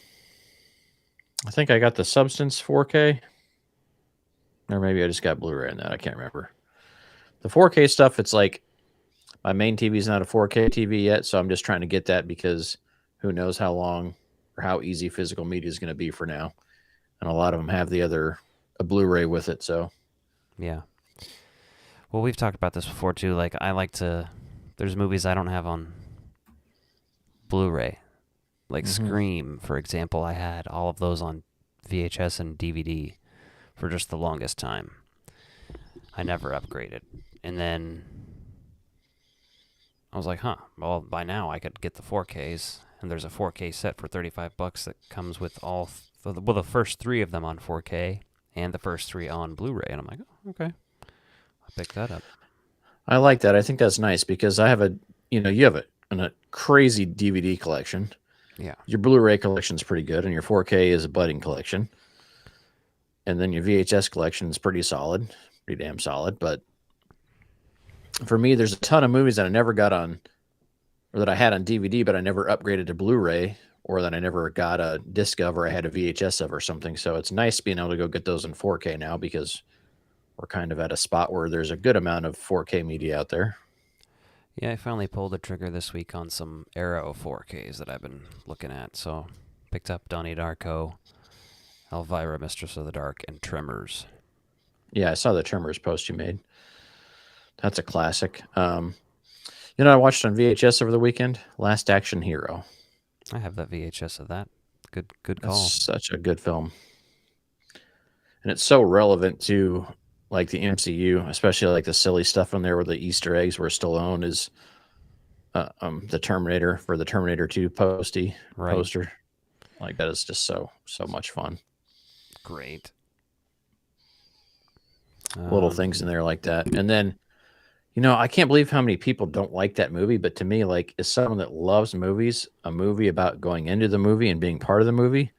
think I got the Substance 4K. Or maybe I just got Blu-ray on that. I can't remember. The 4K stuff, it's like my main TV is not a 4K TV yet, so I'm just trying to get that because who knows how long or how easy physical media is going to be for now. And a lot of them have a Blu-ray with it, so. Yeah. Well, we've talked about this before, too. Like, there's movies I don't have on Blu-ray. Like Scream, for example, I had all of those on VHS and DVD for just the longest time. I never upgraded. And then I was like, well, by now I could get the 4Ks, and there's a 4K set for $35 that comes with the first 3 of them on 4K and the first 3 on Blu-ray. And I'm like, oh, okay, I'll pick that up. I like that. I think that's nice because I have you have a crazy DVD collection. Yeah. Your Blu-ray collection is pretty good, and your 4K is a budding collection. And then your VHS collection is pretty solid, pretty damn solid. But for me, there's a ton of movies that I never got on, or that I had on DVD, but I never upgraded to Blu-ray, or that I never got a disc of, or I had a VHS of or something. So it's nice being able to go get those in 4K now because we're kind of at a spot where there's a good amount of 4K media out there. Yeah, I finally pulled the trigger this week on some Arrow 4Ks that I've been looking at. So picked up Donnie Darko, Elvira, Mistress of the Dark, and Tremors. Yeah, I saw the Tremors post you made. That's a classic. I watched on VHS over the weekend, Last Action Hero. I have that VHS of that. Good call. That's such a good film. And it's so relevant to like the MCU, especially like the silly stuff in there where the Easter eggs where Stallone is the Terminator for the Terminator 2 poster. Like that is just so much fun. Great. Little things in there like that. And then, I can't believe how many people don't like that movie, but to me, like, as someone that loves movies, a movie about going into the movie and being part of the movie,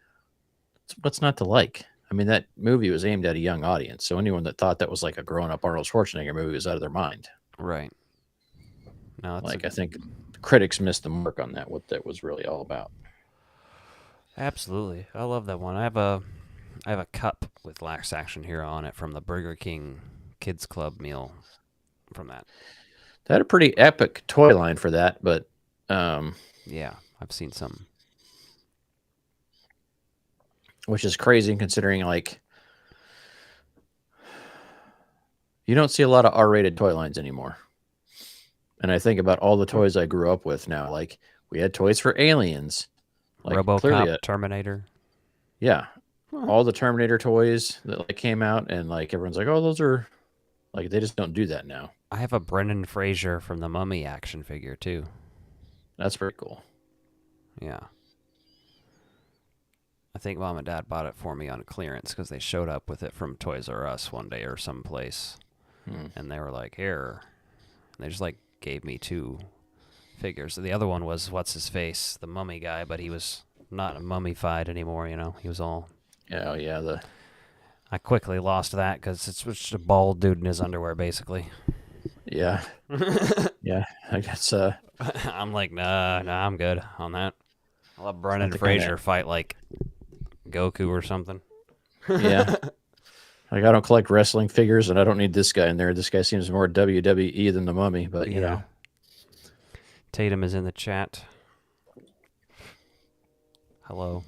what's not to like? I mean, that movie was aimed at a young audience, so anyone that thought that was like a grown-up Arnold Schwarzenegger movie was out of their mind. Right. No, I think the critics missed the mark on that, what that was really all about. Absolutely. I love that one. I have a cup with Last Action Hero on it from the Burger King Kids Club meal from that. They had a pretty epic toy line for that, but yeah, I've seen some. Which is crazy considering like you don't see a lot of R-rated toy lines anymore. And I think about all the toys I grew up with now. Like we had toys for Aliens, like RoboCop, Terminator. Yeah, all the Terminator toys that like came out, and like everyone's like, "Oh, those are like they just don't do that now." I have a Brendan Fraser from the Mummy action figure too. That's pretty cool. Yeah. I think Mom and Dad bought it for me on clearance because they showed up with it from Toys R Us one day or someplace. And they were like, here. And they just like gave me 2 figures. The other one was what's his face, the mummy guy, but he was not mummified anymore. He was all. Yeah, yeah. I quickly lost that because it's just a bald dude in his underwear, basically. Yeah, yeah. I guess. I'm like, nah, I'm good on that. I'll have Brendan the Fraser kinda- fight like Goku or something. Yeah. Like I don't collect wrestling figures, and I don't need this guy in there. This guy seems more WWE than the Mummy, but you know. Tatum is in the chat. Hello.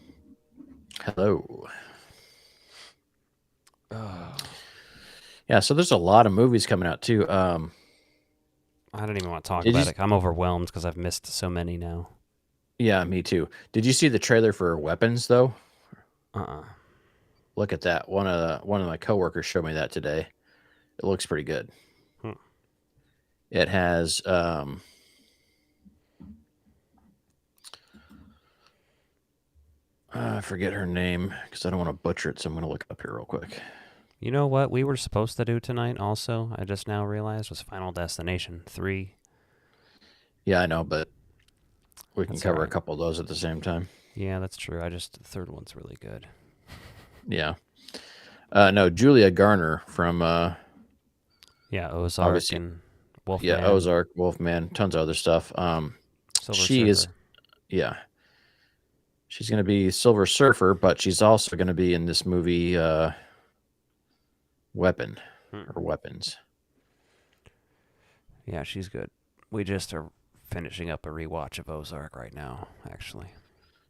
Hello. Yeah, so there's a lot of movies coming out too. I don't even want to talk Did you about it. I'm overwhelmed because I've missed so many now. Yeah, me too. Did you see the trailer for Weapons though? Uh-uh. Look at that. One of my coworkers showed me that today. It looks pretty good. It has I forget her name because I don't want to butcher it, so I'm going to look it up here real quick. You know what we were supposed to do tonight also, I just now realized, was Final Destination 3. Yeah, I know, but we can That's cover alright. a couple of those at the same time. Yeah, that's true. The third one's really good. Yeah. No, Julia Garner from Yeah, Ozark obviously- and Wolfman. yeah, Ozark, Wolfman, tons of other stuff. Silver she is Surfer. yeah. She's going to be Silver Surfer, but she's also going to be in this movie Weapon or Weapons. Yeah, she's good. We just are finishing up a rewatch of Ozark right now, actually.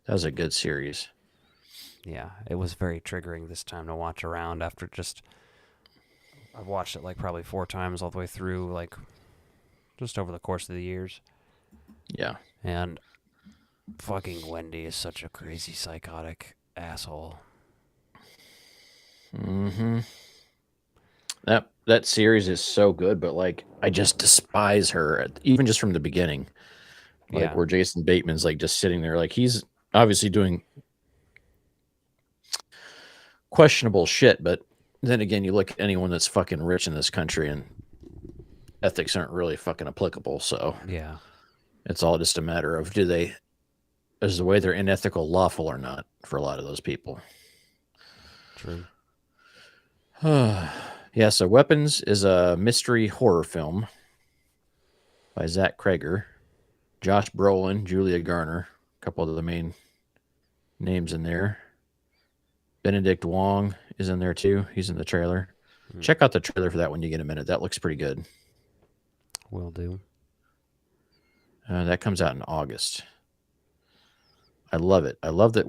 That was a good series. Yeah, it was very triggering this time to watch around after I've watched it like probably 4 times all the way through, like just over the course of the years. Yeah. And fucking Wendy is such a crazy psychotic asshole. Mm-hmm. That series is so good, but like I just despise her, even just from the beginning. Like Yeah. where Jason Bateman's like just sitting there, like he's obviously doing questionable shit, but then again, you look at anyone that's fucking rich in this country and ethics aren't really fucking applicable, so Yeah. it's all just a matter of is the way they're unethical lawful or not for a lot of those people. True. Yeah, so Weapons is a mystery horror film by Zach Krager, Josh Brolin, Julia Garner, a couple of the main names in there. Benedict Wong is in there too. He's in the trailer. Check out the trailer for that when you get a minute. That looks pretty good. Will do. That comes out in August. I love it. I love that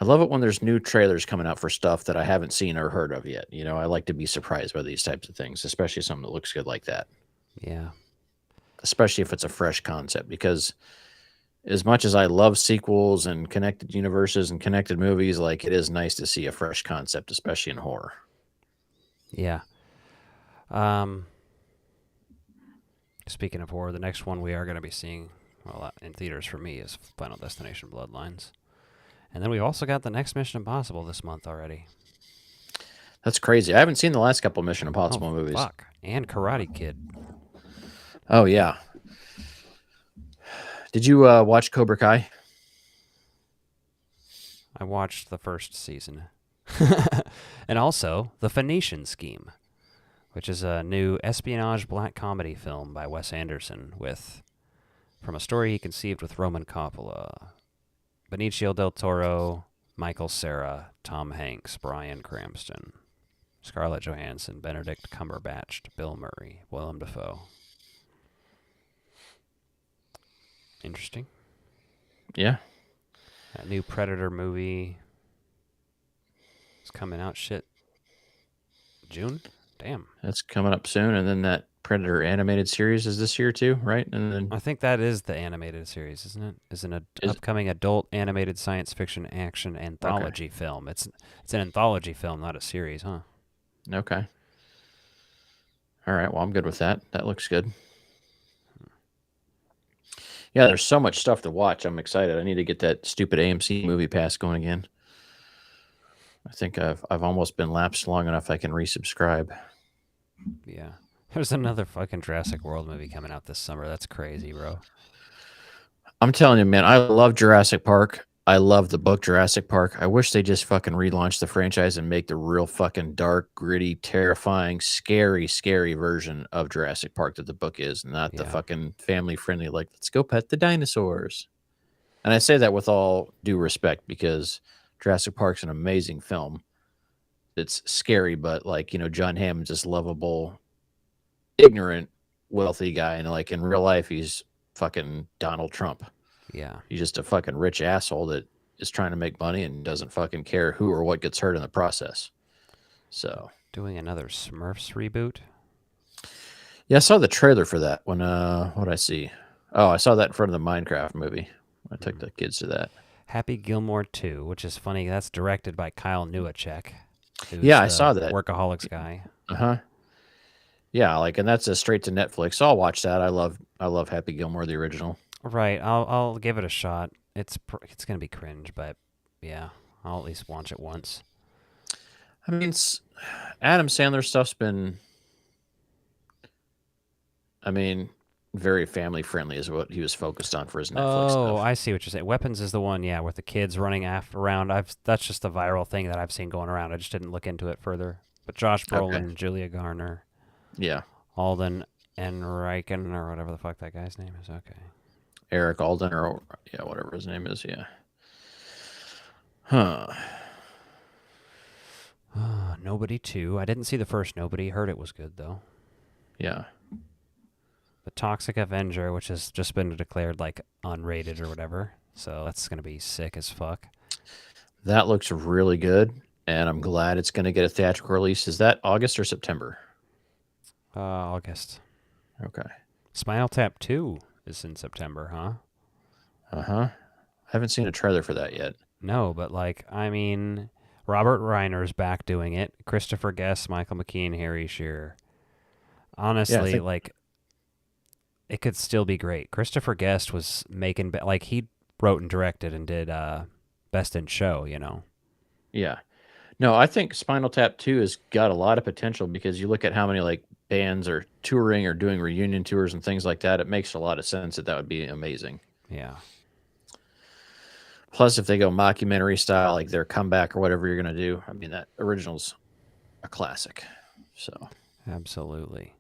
I love it when there's new trailers coming out for stuff that I haven't seen or heard of yet. You know, I like to be surprised by these types of things, especially something that looks good like that. Yeah. Especially if it's a fresh concept, because as much as I love sequels and connected universes and connected movies, like it is nice to see a fresh concept, especially in horror. Yeah. Speaking of horror, the next one we are going to be seeing in theaters for me is Final Destination Bloodlines. And then we've also got the next Mission Impossible this month already. That's crazy. I haven't seen the last couple Mission Impossible movies. Fuck. And Karate Kid. Oh, yeah. Did you watch Cobra Kai? I watched the first season. And also The Phoenician Scheme, which is a new espionage black comedy film by Wes Anderson from a story he conceived with Roman Coppola, Benicio del Toro, Michael Cera, Tom Hanks, Bryan Cranston, Scarlett Johansson, Benedict Cumberbatch, Bill Murray, Willem Dafoe. Interesting. Yeah. That new Predator movie is coming out, June? Damn. That's coming up soon. And then that Predator animated series is this year too, right? And then I think that is the animated series, isn't it? Is an upcoming adult animated science fiction action anthology film. It's an anthology film, not a series, huh? Okay. All right. Well, I'm good with that. That looks good. Yeah, there's so much stuff to watch. I'm excited. I need to get that stupid AMC movie pass going again. I think I've almost been lapsed long enough I can resubscribe. Yeah. There's another fucking Jurassic World movie coming out this summer. That's crazy, bro. I'm telling you, man, I love Jurassic Park. I love the book Jurassic Park. I wish they just fucking relaunch the franchise and make the real fucking dark, gritty, terrifying, scary, scary version of Jurassic Park that the book is, not the Yeah. fucking family friendly, like, let's go pet the dinosaurs. And I say that with all due respect because Jurassic Park's an amazing film. It's scary, but like, John Hammond's this lovable, ignorant, wealthy guy. And like in real life, he's fucking Donald Trump. Yeah. He's just a fucking rich asshole that is trying to make money and doesn't fucking care who or what gets hurt in the process. So, Doing another Smurfs reboot? yeah, I saw the trailer for that when what did I see? Oh, I saw that in front of the Minecraft movie. I took the kids to that. Happy Gilmore 2, which is funny. That's directed by Kyle Newacek. Who's Yeah, I the saw that. Workaholics guy. Uh-huh. Yeah, like, and that's a straight to Netflix. So I'll watch that. I love Happy Gilmore, the original. Right. I'll give it a shot. It's gonna be cringe, but yeah, I'll at least watch it once. I mean, Adam Sandler stuff's been, very family friendly is what he was focused on for his Netflix Oh, stuff. I see what you're saying. Weapons is the one, yeah, with the kids running around. That's just a viral thing that I've seen going around. I just didn't look into it further. But Josh Brolin, Julia Garner, Yeah. Alden Enriken, or whatever the fuck that guy's name is. Okay. Eric Alden or yeah, whatever his name is, yeah. Huh. Nobody 2. I didn't see the first Nobody. Heard it was good though. Yeah. The Toxic Avenger, which has just been declared like unrated or whatever. So that's gonna be sick as fuck. That looks really good, and I'm glad it's going to get a theatrical release. Is that August or September? August. Okay. Spinal Tap 2 is in September, huh? Uh-huh. I haven't seen a trailer for that yet. No, but like, I mean, Robert Reiner's back doing it. Christopher Guest, Michael McKean, Harry Shearer. Honestly, think- like, it could still be great. Christopher Guest was making, like, he wrote and directed and did Best in Show, you know? Yeah. No, I think Spinal Tap 2 has got a lot of potential because you look at how many like bands are touring or doing reunion tours and things like that. It makes a lot of sense that would be amazing. Yeah. Plus, if they go mockumentary style, like their comeback or whatever you're going to do, I mean, that original's a classic. So, Absolutely.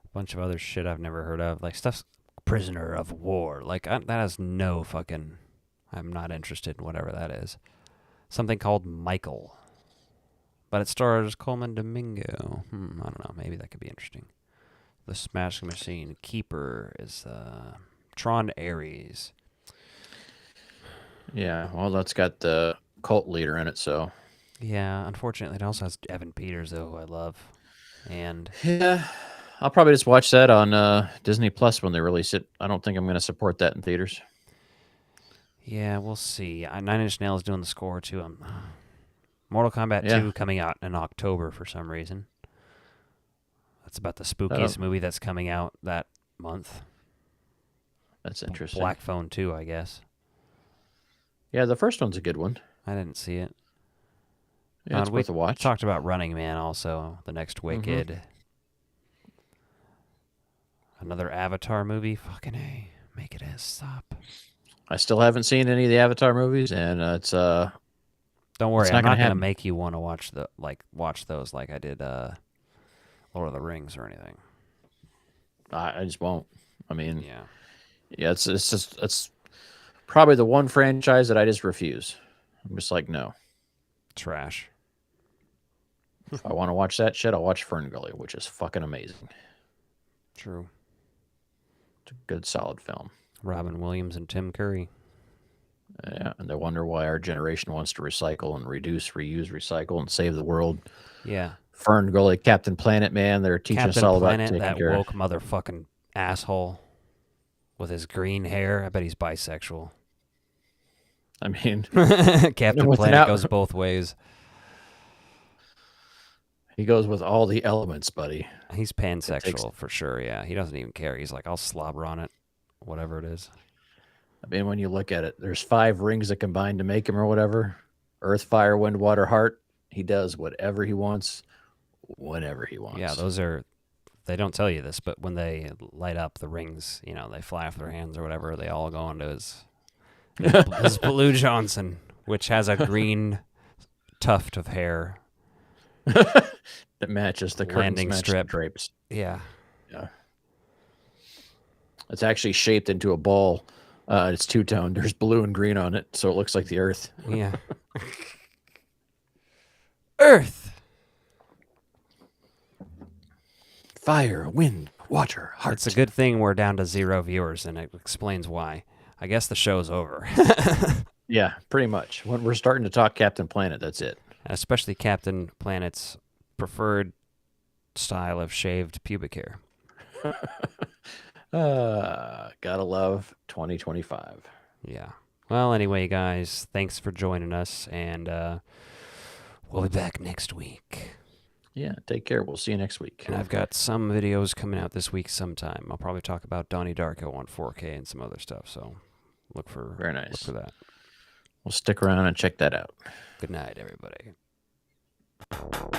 A bunch of other shit I've never heard of. Like, stuff's Prisoner of War. Like, that has no fucking... I'm not interested in whatever that is. Something called Michael. But it stars Coleman Domingo. I don't know. Maybe that could be interesting. The Smashing Machine Keeper is Tron Ares. yeah, well, that's got the cult leader in it. So, Yeah, unfortunately, it also has Evan Peters, though, who I love. And yeah, I'll probably just watch that on Disney Plus when they release it. I don't think I'm going to support that in theaters. yeah, we'll see. Nine Inch Nails doing the score, too. Mortal Kombat Yeah. 2 coming out in October for some reason. That's about the spookiest movie that's coming out that month. That's interesting. Black Phone 2, I guess. Yeah, the first one's a good one. I didn't see it. Yeah, it's we worth a watch. talked about Running Man also, the next Wicked. Another Avatar movie. Fucking A. Make it stop. I still haven't seen any of the Avatar movies, and it's Don't worry, It's not I'm gonna not gonna happen. make you want to watch those like I did Lord of the Rings or anything. I just won't. I mean, Yeah. yeah, it's probably the one franchise that I just refuse. I'm just like, no. Trash. If I want to watch that shit, I'll watch Ferngully, which is fucking amazing. True. It's a good, solid film. Robin Williams and Tim Curry. Yeah, and they wonder why our generation wants to recycle and reduce, reuse, recycle, and save the world. Yeah. Ferngully, Captain Planet, man, they're teaching Captain us all Planet, about taking that care woke motherfucking asshole with his green hair. I bet he's bisexual. I mean, Captain Without- Planet goes both ways. he goes with all the elements, buddy. He's pansexual for sure, yeah. He doesn't even care. He's like, I'll slobber on it, whatever it is. I mean, when you look at it, there's 5 rings that combine to make him or whatever. Earth, fire, wind, water, heart. He does whatever he wants, whenever he wants. Yeah, those are. They don't tell you this, but when they light up, the rings, they fly off their hands or whatever. They all go into his Blue Johnson, which has a green tuft of hair. that matches the curtains, Landing match strip. the drapes. Yeah. Yeah. It's actually shaped into a ball. It's two-toned. There's blue and green on it, so it looks like the Earth. Yeah. Earth. Fire, wind, water, heart. It's a good thing we're down to 0 viewers, and it explains why. I guess the show's over. Yeah, pretty much. When we're starting to talk Captain Planet, that's it. Especially Captain Planet's preferred style of shaved pubic hair. Gotta love 2025. Yeah. Well, anyway, guys, thanks for joining us, and we'll be back next week. Yeah, take care. We'll see you next week. And I've got some videos coming out this week sometime. I'll probably talk about Donnie Darko on 4K and some other stuff, so look for Very nice. Look for that. We'll stick around and check that out. Good night, everybody.